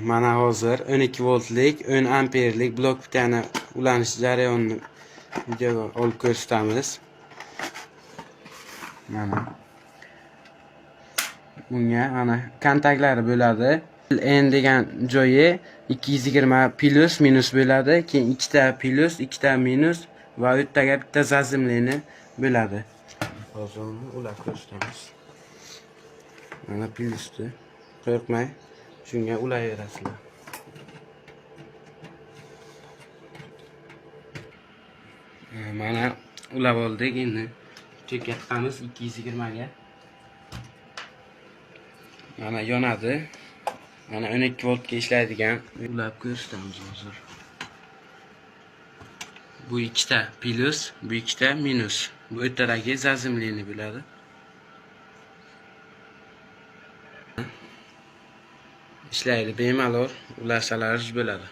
Mana hozir 12 voltlik 10 amperlik blok pitani ulanish jarayonini videoga olib ko'rsatamiz. Mana bunga kontaktlari bo'ladi. N degan joyi 220 plus minus bo'ladi. Keyin ikkita plus, ikkita minus va u yerdaga bitta zazimlini bo'ladi. Hozir uni ulab ko'rsatamiz. Mana plusni qo'rqmay shunga ulayverasizlar. Mana ulab oldik. Endi chekka tiqamiz 220 ga. Mana yonadi. Mana 12 voltga ishlaydigan ulab ko'rsatamiz hozir. Bu ikkita plus, bu ikkita minus. Bu o'rtadagi zazimlini bo'ladi. Ishlaydi, bemalol ulasalaringiz bo'ladi.